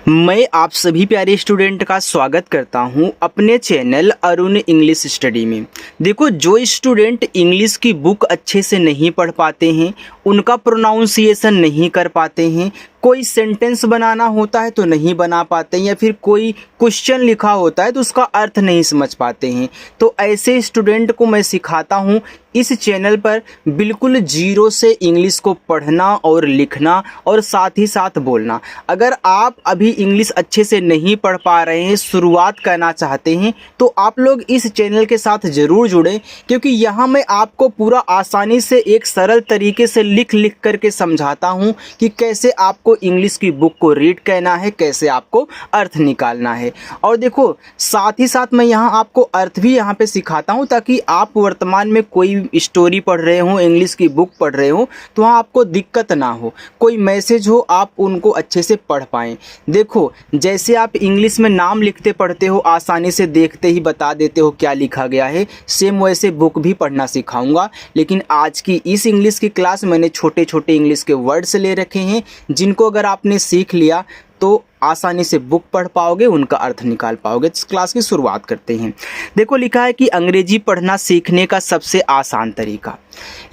मैं आप सभी प्यारे स्टूडेंट का स्वागत करता हूं अपने चैनल अरुण इंग्लिश स्टडी में। देखो, जो स्टूडेंट इंग्लिश की बुक अच्छे से नहीं पढ़ पाते हैं, उनका प्रोनाउंसिएशन नहीं कर पाते हैं, कोई सेंटेंस बनाना होता है तो नहीं बना पाते हैं, या फिर कोई क्वेश्चन लिखा होता है तो उसका अर्थ नहीं समझ पाते हैं, तो ऐसे स्टूडेंट को मैं सिखाता हूं इस चैनल पर बिल्कुल जीरो से इंग्लिश को पढ़ना और लिखना और साथ ही साथ बोलना। अगर आप अभी इंग्लिश अच्छे से नहीं पढ़ पा रहे हैं, शुरुआत करना चाहते हैं, तो आप लोग इस चैनल के साथ ज़रूर जुड़ें, क्योंकि यहाँ मैं आपको पूरा आसानी से एक सरल तरीके से लिख करके समझाता हूँ कि कैसे आपको इंग्लिश की बुक को रीड करना है, कैसे आपको अर्थ निकालना है। और देखो, साथ ही साथ मैं यहाँ आपको अर्थ भी यहाँ पे सिखाता हूँ, ताकि आप वर्तमान में कोई स्टोरी पढ़ रहे हो, इंग्लिश की बुक पढ़ रहे हो, तो वहाँ आपको दिक्कत ना हो, कोई मैसेज हो, आप उनको अच्छे से पढ़ पाएँ। देखो, जैसे आप इंग्लिश में नाम लिखते पढ़ते हो, आसानी से देखते ही बता देते हो क्या लिखा गया है, सेम वैसे बुक भी पढ़ना सिखाऊंगा। लेकिन आज की इस इंग्लिश की क्लास मैंने छोटे छोटे इंग्लिश के वर्ड्स ले रखे हैं, जिनको अगर आपने सीख लिया तो आसानी से बुक पढ़ पाओगे, उनका अर्थ निकाल पाओगे। इस क्लास की शुरुआत करते हैं। देखो, लिखा है कि अंग्रेजी पढ़ना सीखने का सबसे आसान तरीका।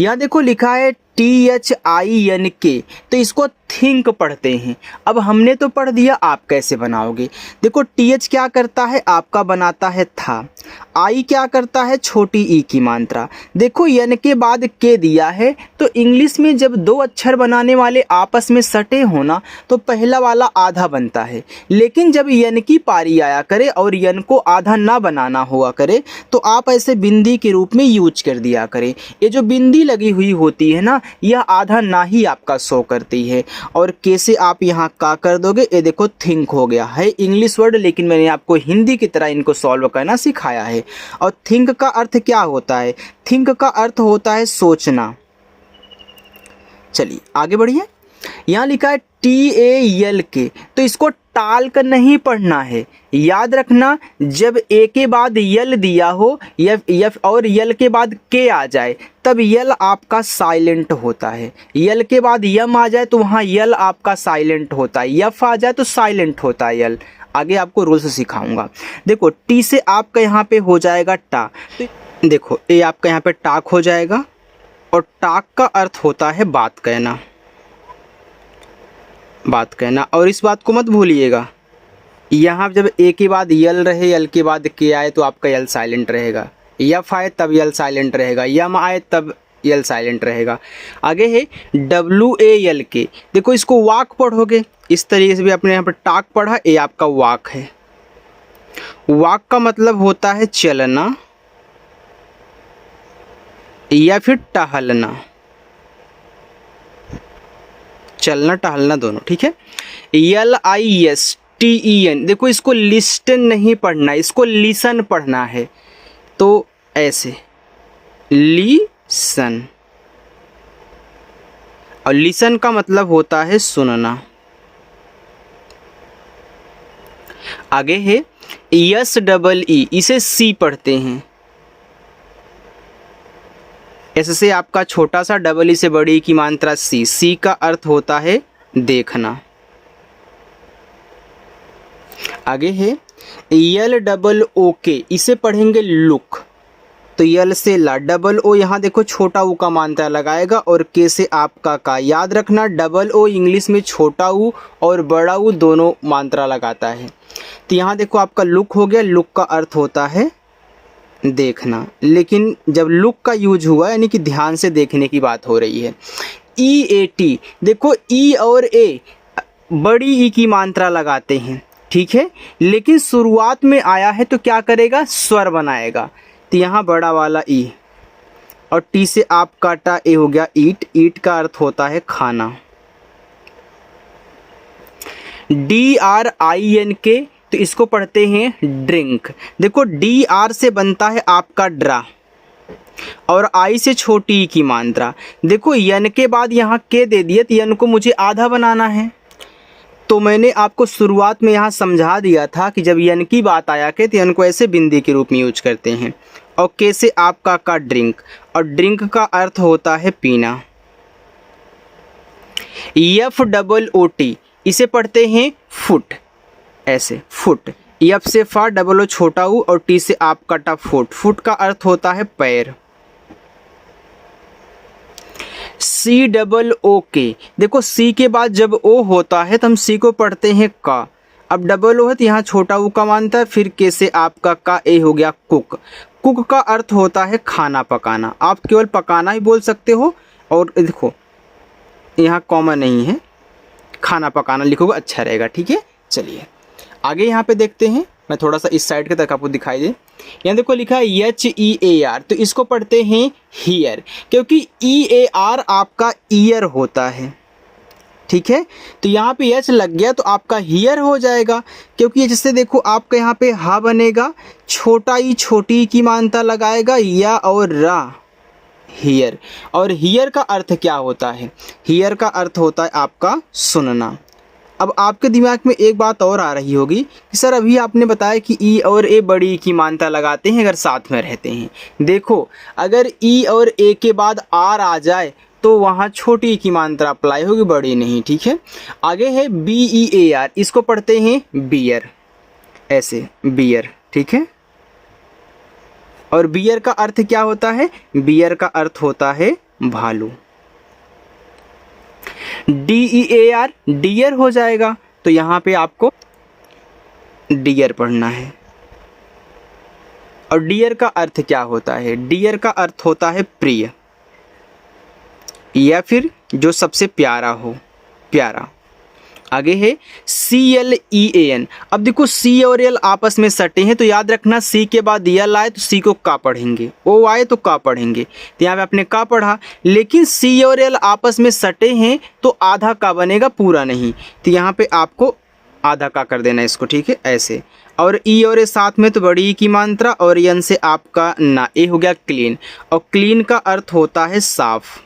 यहाँ देखो लिखा है THINK, तो इसको थिंक पढ़ते हैं। अब हमने तो पढ़ दिया, आप कैसे बनाओगे? देखो, TH क्या करता है, आपका बनाता है था। आई क्या करता है, छोटी ई की मात्रा। देखो, यन के बाद के दिया है, तो इंग्लिश में जब दो अक्षर बनाने वाले आपस में सटे होना, तो पहला वाला आधा बनता है। लेकिन जब यन की पारी आया करे और यन को आधा ना बनाना हुआ करे, तो आप ऐसे बिंदी के रूप में यूज कर दिया करें। ये जो बिंदी लगी हुई होती है ना, यह आधा ना ही आपका शो करती है। और कैसे आप यहाँ का कर दोगे, ये देखो थिंक हो गया है इंग्लिश वर्ड, लेकिन मैंने आपको हिंदी की तरह इनको सॉल्व करना सिखाया है। और थिंक का अर्थ क्या होता है? थिंक का अर्थ होता है सोचना। चलिए आगे बढ़िए। यहाँ लिखा है TALK, तो इसको टाल कर नहीं पढ़ना है। याद रखना, जब ए के बाद यल दिया हो या और यल के बाद के आ जाए, तब यल आपका साइलेंट होता है। यल के बाद यम आ जाए तो वहाँ यल आपका साइलेंट होता है। यफ आ जाए तो साइलेंट होता है यल। आगे आपको रूल्स सिखाऊंगा। देखो, टी से आपका यहाँ पे हो जाएगा टा, तो देखो ए आपका यहाँ पे टाक हो जाएगा, और टाक का अर्थ होता है बात कहना। बात कहना, और इस बात को मत भूलिएगा, यहाँ जब ए के बाद यल रहे, यल के बाद के आए, तो आपका यल साइलेंट रहेगा। यफ आए तब यल साइलेंट रहेगा, यम आए तब यल साइलेंट रहेगा। आगे है WALK। देखो, इसको वाक पढ़ोगे, इस तरीके से भी अपने यहाँ पर टाक पढ़ा, ये आपका वाक है। वाक का मतलब होता है चलना या फिर टहलना, चलना टहलना दोनों, ठीक है। LISTEN, देखो इसको लिस्टन नहीं पढ़ना, इसको लिसन पढ़ना है। तो ऐसे लिसन, और लिसन का मतलब होता है सुनना। आगे है SEE, इसे सी पढ़ते हैं। एस से आपका छोटा सा, डबल ई से बड़ी की मात्रा सी। सी का अर्थ होता है देखना। आगे है LOOK, इसे पढ़ेंगे लुक। तो यल से ला, डबल ओ, यहाँ देखो छोटा ऊ का मात्रा लगाएगा, और के से आपका का। याद रखना, डबल ओ इंग्लिश में छोटा ऊ और बड़ा ऊ दोनों मात्रा लगाता है। तो यहाँ देखो आपका लुक हो गया। लुक का अर्थ होता है देखना, लेकिन जब लुक का यूज हुआ, यानी कि ध्यान से देखने की बात हो रही है। EAT, देखो ई और ए बड़ी ई की मात्रा लगाते हैं, ठीक है, लेकिन शुरुआत में आया है तो क्या करेगा, स्वर बनाएगा। तो यहाँ बड़ा वाला ई, और टी से आप काटा, ए हो गया ईट। ईट का अर्थ होता है खाना। DRINK, तो इसको पढ़ते हैं ड्रिंक। देखो, DR से बनता है आपका ड्रा, और आई से छोटी की मात्रा। देखो, यन के बाद यहाँ के दे दिए, तो यन को मुझे आधा बनाना है। तो मैंने आपको शुरुआत में यहाँ समझा दिया था कि जब यन की बात आया के, तो यन को ऐसे बिंदी के रूप में यूज करते हैं। और के से आपका का ड्रिंक, और ड्रिंक का अर्थ होता है पीना। FOOT, इसे पढ़ते हैं फुट। ऐसे फुट। एफ से फा, डबल ओ छोटा ऊ और टी से आप का टा फुट। फुट का अर्थ होता है पैर। सी डबल ओ के, देखो सी के बाद जब ओ होता है तो हम सी को पढ़ते हैं का। अब डबल ओ है तो यहाँ छोटा ऊ का मानता है, फिर के से आपका का ए हो गया कुक। कुक का अर्थ होता है खाना पकाना, आप केवल पकाना ही बोल सकते हो। और देखो यहाँ कॉमा नहीं है, खाना पकाना लिखोगे अच्छा रहेगा, ठीक है। चलिए आगे यहाँ पे देखते हैं, मैं थोड़ा सा इस साइड के तक आपको दिखाई दे। यहाँ देखो लिखा है HEAR, तो इसको पढ़ते हैं हीयर, क्योंकि EAR आपका ईयर होता है, ठीक है। तो यहाँ पे एच लग गया तो आपका हीयर हो जाएगा, क्योंकि जिससे देखो आपका यहाँ पे हा बनेगा, छोटा ई छोटी की मानता लगाएगा या और रा, हीयर। और हीयर का अर्थ क्या होता है? हीयर का अर्थ होता है आपका सुनना। अब आपके दिमाग में एक बात और आ रही होगी कि सर अभी आपने बताया कि ई और ए बड़ी की मानता लगाते हैं अगर साथ में रहते हैं। देखो अगर ई और ए के बाद आर आ जाए तो वहाँ छोटी की मात्रा अप्लाई होगी, बड़ी नहीं, ठीक है। आगे है BEAR, इसको पढ़ते हैं बियर, ऐसे बियर, ठीक है। और बियर का अर्थ क्या होता है? बियर का अर्थ होता है भालू। DEAR डियर हो जाएगा, तो यहाँ पे आपको डियर पढ़ना है। और डियर का अर्थ क्या होता है? डियर का अर्थ होता है प्रिय या फिर जो सबसे प्यारा हो, प्यारा। आगे है CLEAN। अब देखो C और L आपस में सटे हैं, तो याद रखना C के बाद L आए तो C को का पढ़ेंगे, O आए तो का पढ़ेंगे। तो यहाँ पे आपने का पढ़ा, लेकिन C और L आपस में सटे हैं तो आधा का बनेगा, पूरा नहीं। तो यहाँ पे आपको आधा का कर देना इसको, ठीक है, ऐसे। और ई और ए साथ में तो बड़ी ई की मात्रा, और एन से आपका ना, ए हो गया क्लीन। और क्लीन का अर्थ होता है साफ।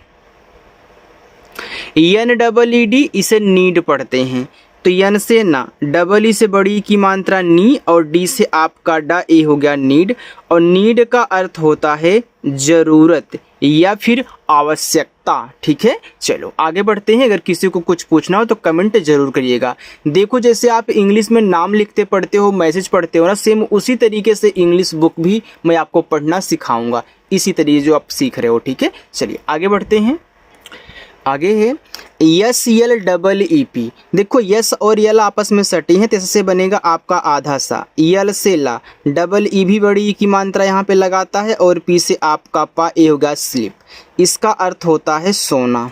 NEED, इसे नीड पढ़ते हैं, तो एन से ना, डबल ई से बड़ी की मात्रा नी, और डी से आपका डा, ए हो गया नीड। और नीड का अर्थ होता है जरूरत या फिर आवश्यकता, ठीक है। चलो आगे बढ़ते हैं। अगर किसी को कुछ पूछना हो तो कमेंट जरूर करिएगा। देखो जैसे आप इंग्लिश में नाम लिखते पढ़ते हो, मैसेज पढ़ते हो ना, सेम उसी तरीके से इंग्लिश बुक भी मैं आपको पढ़ना सिखाऊंगा, इसी तरीके जो आप सीख रहे हो, ठीक है। चलिए आगे बढ़ते हैं। आगे है SLEEP। देखो यस और यल आपस में सटी हैं, तो इससे बनेगा आपका आधा सा। यल से ला, डबल ई भी बड़ी ई की मात्रा यहाँ पे लगाता है, और पी से आपका पा, ए होगा स्लीप। इसका अर्थ होता है सोना।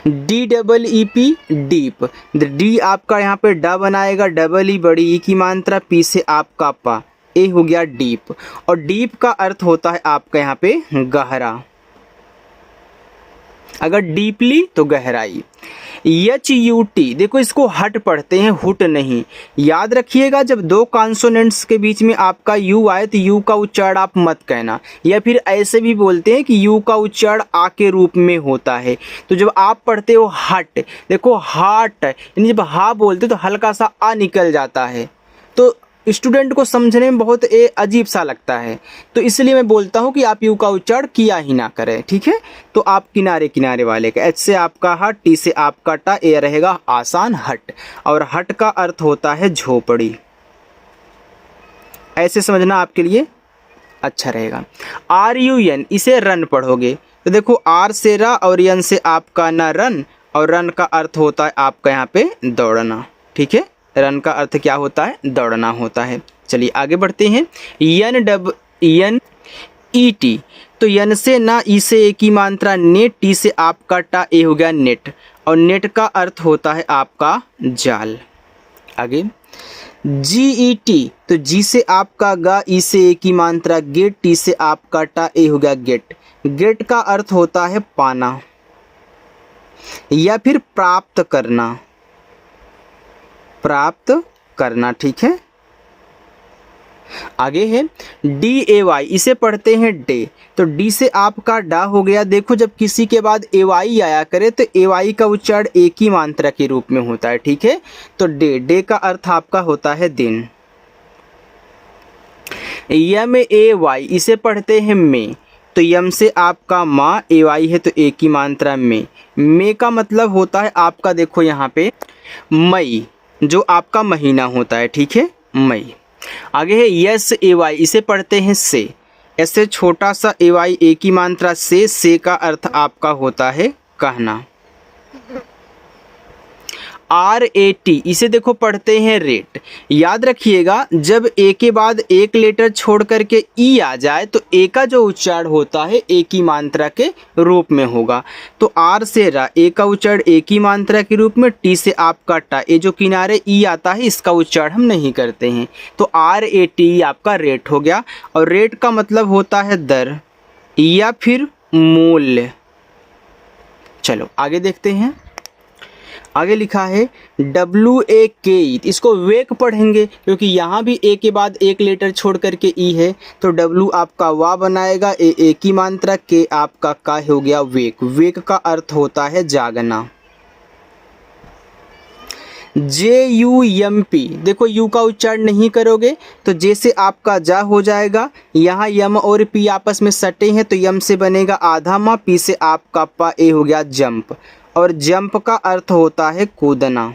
DEEP डीप, डी आपका यहाँ पे डा बनाएगा, डबल ई बड़ी ई की मात्रा, पी से आपका पा, ए हो गया डीप। और डीप का अर्थ होता है आपका यहाँ पे गहरा, अगर डीपली तो गहराई। HUT, देखो इसको हट पढ़ते हैं, हुट नहीं। याद रखिएगा जब दो कॉन्सोनेंट्स के बीच में आपका यू आए तो यू का उच्चारण आप मत कहना, या फिर ऐसे भी बोलते हैं कि यू का उच्चारण आ के रूप में होता है। तो जब आप पढ़ते हो हट, देखो हाट, यानी जब हा बोलते तो हल्का सा आ निकल जाता है, तो स्टूडेंट को समझने में बहुत अजीब सा लगता है। तो इसलिए मैं बोलता हूँ कि आप यू का उच्चारण किया ही ना करें, ठीक है। तो आप किनारे किनारे वाले का, एच से आपका हट, टी से आपका टा, ए रहेगा आसान हट। और हट का अर्थ होता है झोपड़ी, ऐसे समझना आपके लिए अच्छा रहेगा। RUN, इसे रन पढ़ोगे, तो देखो आर से रा और यन से आपका ना, रन। और रन का अर्थ होता है आपका यहाँ पे दौड़ना, ठीक है। रन का अर्थ क्या होता है? दौड़ना होता है। चलिए आगे बढ़ते हैं। NET, तो यन से ना, ई से ए की मात्रा नेट, टी से आपका टा, ए हो गया नेट। और नेट का अर्थ होता है आपका जाल। आगे GET, तो जी से आपका गा, ई से ए की मात्रा गेट, टी से आपका टा, ए हो गया गेट। गेट का अर्थ होता है पाना या फिर प्राप्त करना, प्राप्त करना, ठीक है। आगे है DAY, इसे पढ़ते हैं डे, तो डी से आपका डा हो गया। देखो जब किसी के बाद AY आया करे तो AY का उच्चारण एक ही मात्रा के रूप में होता है, ठीक है। तो डे, डे का अर्थ आपका होता है दिन। MAY, इसे पढ़ते हैं मे, तो तो यम से आपका माँ, ए वाई है तो एक ही मात्रा में। मे का मतलब होता है आपका, देखो यहाँ पे मई, जो आपका महीना होता है, ठीक है, मई। आगे है यस ए वाई, इसे पढ़ते हैं से। ऐसे छोटा सा ए वाई एक ही मात्रा से का अर्थ आपका होता है कहना। आर ए टी, इसे देखो पढ़ते हैं रेट। याद रखिएगा जब ए के बाद एक लेटर छोड़ करके ई आ जाए तो ए का जो उच्चारण होता है एक ही मात्रा के रूप में होगा। तो आर से रा, ए का उच्चारण एक ही मात्रा के रूप में, टी से आपका टा, ए जो किनारे ई आता है इसका उच्चारण हम नहीं करते हैं। तो आर ए टी आपका रेट हो गया। और रेट का मतलब होता है दर या फिर मूल्य। चलो आगे देखते हैं। आगे लिखा है डब्ल्यू ए के ई, इसको वेक पढ़ेंगे क्योंकि यहाँ भी ए के बाद एक लेटर छोड़ करके ई है। तो डब्ल्यू आपका वा बनाएगा, ए एक ही मात्रा, के आपका का हो गया वेक। वेक का अर्थ होता है जागना। जे यू एम पी, देखो यू का उच्चारण नहीं करोगे तो जे से आपका जा हो जाएगा। यहाँ यम और पी आपस में सटे हैं तो यम से बनेगा आधा माँ, पी से आपका पा, ए हो गया जंप। और जंप का अर्थ होता है कूदना।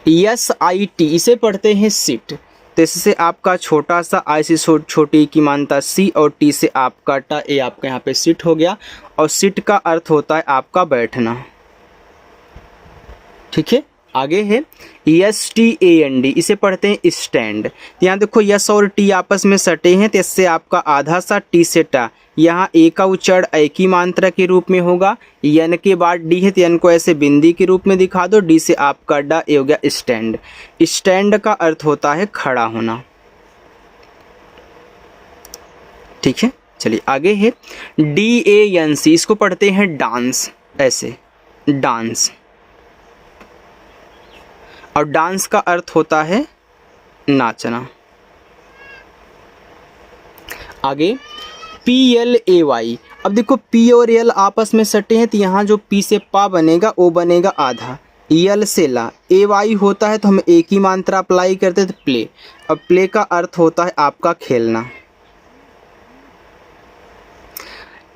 यस आई टी, इसे पढ़ते हैं सिट। तो इससे आपका छोटा सा आई से छोटी की मानता सी, और टी से आपका टा, ए आपका यहाँ पे सिट हो गया। और सिट का अर्थ होता है आपका बैठना, ठीक है। आगे है S T A N D, इसे पढ़ते हैं स्टैंड। यहाँ देखो यस और टी आपस में सटे हैं तो इससे आपका आधा सा, टी से टा, यहाँ ए का उच्चारण एक ही मात्रा के रूप में होगा। यन के बाद डी है तो यन को ऐसे बिंदी के रूप में दिखा दो, डी से आपका डा, ए हो गया स्टैंड। स्टैंड का अर्थ होता है खड़ा होना, ठीक है। चलिए आगे है डी ए एन सी, इसको पढ़ते हैं डांस, ऐसे डांस। और डांस का अर्थ होता है नाचना। आगे पी एल ए वाई, अब देखो पी और एल आपस में सटे हैं तो यहाँ जो पी से पा बनेगा वो बनेगा आधा, यल से ला, ए वाई होता है तो हम एक ही मात्रा अप्लाई करते हैं तो प्ले। अब प्ले का अर्थ होता है आपका खेलना।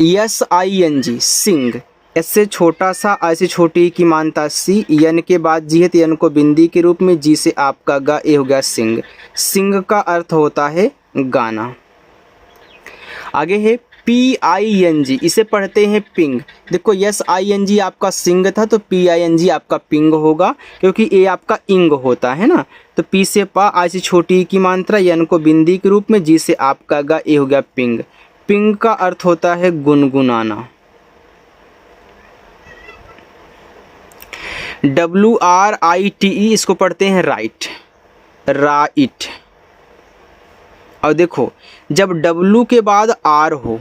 यस आई एन जी, सिंग। इससे छोटा सा, ऐसे छोटी की मानता सी, यन के बाद जी है तो यन को बिंदी के रूप में, जी से आपका गा, ए हो गया सिंग। सिंग का अर्थ होता है गाना। आगे है पी आई एन जी, इसे पढ़ते हैं पिंग। देखो यस आई एन जी आपका सिंग था तो पी आई एन जी आपका पिंग होगा क्योंकि ए आपका इंग होता है ना। तो पी से पा, ऐसी छोटी की मात्रा, यन को बिंदी के रूप में, जी से आपका गा, ए हो गया पिंग। पिंग का अर्थ होता है गुनगुनाना। W R I T E, इसको पढ़ते हैं राइट, राइट। और देखो जब डब्ल्यू के बाद आर हो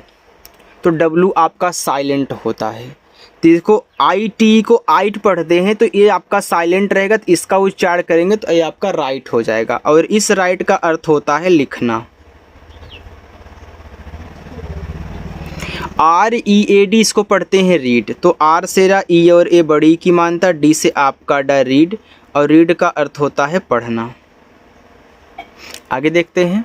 तो डब्ल्यू आपका साइलेंट होता है। तो इसको आई टी को आइट पढ़ते हैं तो ये आपका साइलेंट रहेगा, तो इसका उच्चारण करेंगे तो ये आपका राइट हो जाएगा। और इस राइट का अर्थ होता है लिखना। आर ई ए डी, इसको पढ़ते हैं रीड। तो आर से रा, ई और ए बड़ी की मानता, डी से आपका डा, रीड। और रीड का अर्थ होता है पढ़ना। आगे देखते हैं।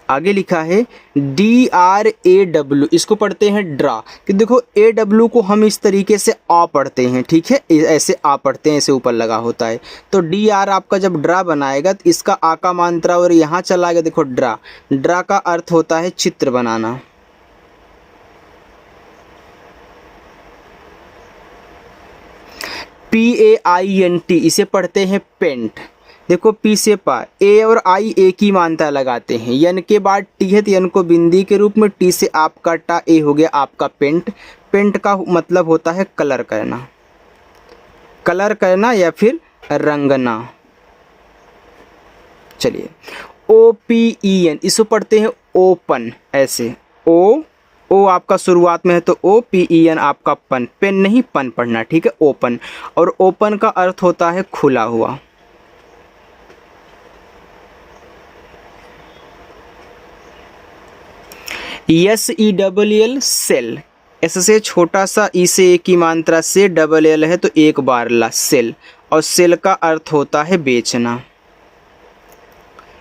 आगे लिखा है डी आर ए डब्ल्यू, इसको पढ़ते हैं ड्रा। कि देखो ए डब्ल्यू को हम इस तरीके से आ पढ़ते हैं, ठीक है, ऐसे आ पढ़ते हैं, ऐसे ऊपर लगा होता है। तो डी आर आपका जब ड्रा बनाएगा तो इसका आ का मात्रा और यहाँ चला गया, देखो ड्रा। ड्रा का अर्थ होता है चित्र बनाना। P A I N T, इसे पढ़ते हैं पेंट। देखो पी से पा, ए और आई एक ही मात्रा लगाते हैं, यन के बाद टी है तो यन को बिंदी के रूप में, टी से आपका टा, ए हो गया आपका पेंट। पेंट का मतलब होता है कलर करना, कलर करना या फिर रंगना। चलिए ओ पी ई एन, इसको पढ़ते हैं ओपन, ऐसे ओ आपका शुरुआत में है तो ओ, पी ई एन आपका पन, पेन नहीं पन पढ़ना, ठीक है, ओपन। और ओपन का अर्थ होता है खुला हुआ। S E double L, cell. S से छोटा सा, ई से एक की मात्रा से, डबल एल है तो एक बार ला, सेल। और सेल का अर्थ होता है बेचना।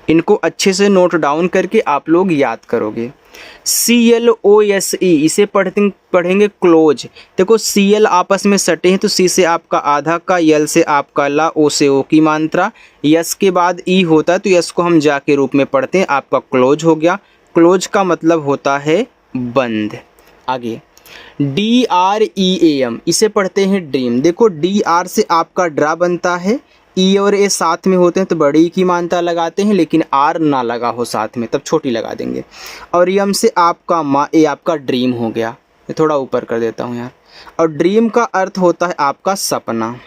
इनको अच्छे से नोट डाउन करके आप लोग याद करोगे। CLOSE इसे पढ़ेंगे क्लोज। देखो CL आपस में सटे हैं तो C से आपका आधा का, L से आपका ला, O से O की मात्रा, यस के बाद E होता है तो यस को हम जा के रूप में पढ़ते हैं, आपका क्लोज हो गया। क्लोज का मतलब होता है बंद। आगे DREAM इसे पढ़ते हैं ड्रीम। देखो DR से आपका ड्रा बनता है, E और A साथ में होते हैं तो बड़ी की मात्रा लगाते हैं, लेकिन R ना लगा हो साथ में तब छोटी लगा देंगे। और यम से आपका मा, ए आपका ड्रीम हो गया। मैं थोड़ा ऊपर कर देता हूँ यार। और ड्रीम का अर्थ होता है आपका सपना।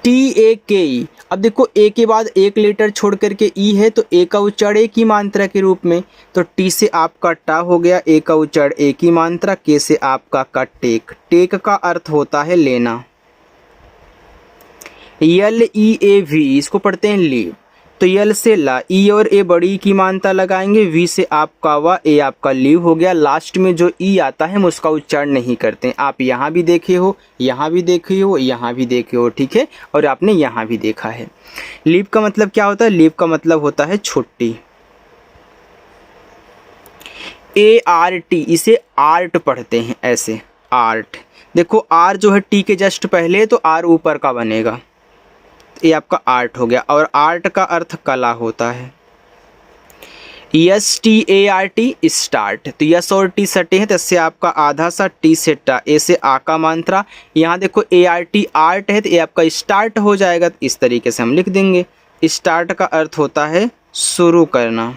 TAKE, अब देखो ए के बाद एक लेटर छोड़ करके ई है तो ए का उच्चारण ए की मात्रा के रूप में, तो टी से आपका टा हो गया, ए का उच्चारण ए की मात्रा, के से आपका का टेक। टेक का अर्थ होता है लेना। LEAV इसको पढ़ते हैं लीव। तो यल से ला, ई और ए बड़ी की मात्रा लगाएंगे, वी से आपका वा, ए आपका लीव हो गया। लास्ट में जो ई आता है हम उसका उच्चारण नहीं करते हैं। आप यहाँ भी देखे हो, यहाँ भी देखे हो, यहाँ भी देखे हो, ठीक है, और आपने यहाँ भी देखा है। लीव का मतलब क्या होता है? लीव का मतलब होता है छुट्टी। ART इसे आर्ट पढ़ते हैं ऐसे, आर्ट। देखो आर जो है टी के जस्ट पहले, तो आर ऊपर का बनेगा, ये आपका आर्ट हो गया। और आर्ट का अर्थ कला होता है। START स्टार्ट, तो यस और टी सटे हैं तो इससे आपका आधा सा, टी से टा, ए से आ का मात्रा। यहाँ देखो ART आर्ट है तो ये आपका स्टार्ट हो जाएगा, तो इस तरीके से हम लिख देंगे। स्टार्ट का अर्थ होता है शुरू करना।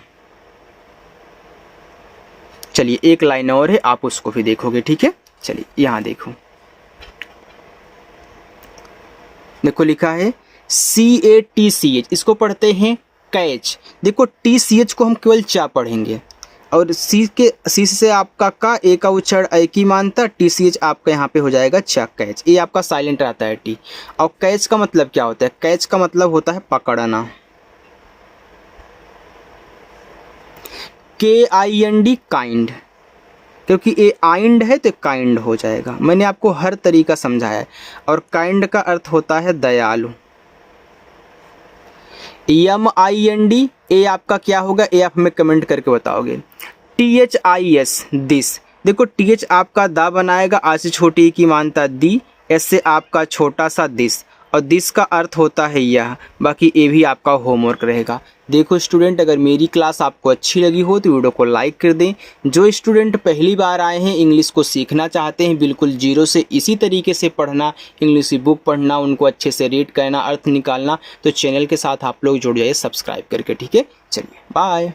चलिए एक लाइन और है, आप उसको भी देखोगे, ठीक है। चलिए यहाँ देखो, देखो लिखा है CATCH, इसको पढ़ते हैं कैच। देखो TCH को हम केवल चा पढ़ेंगे, और सी से आपका का, ए का उच्चारण ए की मात्रा, TCH आपका यहाँ पे हो जाएगा चा, कैच। ये आपका साइलेंट आता है टी। और कैच का मतलब क्या होता है? कैच का मतलब होता है पकड़ना। KIND काइंड, क्योंकि ये आइंड है तो काइंड हो जाएगा। मैंने आपको हर तरीका समझाया है। और काइंड का अर्थ होता है दयालु। MIND, ए आपका क्या होगा? ए आप हमें कमेंट करके बताओगे। THIS दिस, देखो TH आपका दा बनाएगा, आ से छोटी की मानता दी, एस से आपका छोटा सा दिस, और दिस का अर्थ होता है यह। बाकी ये भी आपका होमवर्क रहेगा। देखो स्टूडेंट, अगर मेरी क्लास आपको अच्छी लगी हो तो वीडियो को लाइक कर दें। जो स्टूडेंट पहली बार आए हैं, इंग्लिश को सीखना चाहते हैं बिल्कुल जीरो से, इसी तरीके से पढ़ना, इंग्लिश की बुक पढ़ना, उनको अच्छे से रीड करना, अर्थ निकालना, तो चैनल के साथ आप लोग जुड़ जाइए सब्सक्राइब करके, ठीक है। चलिए बाय।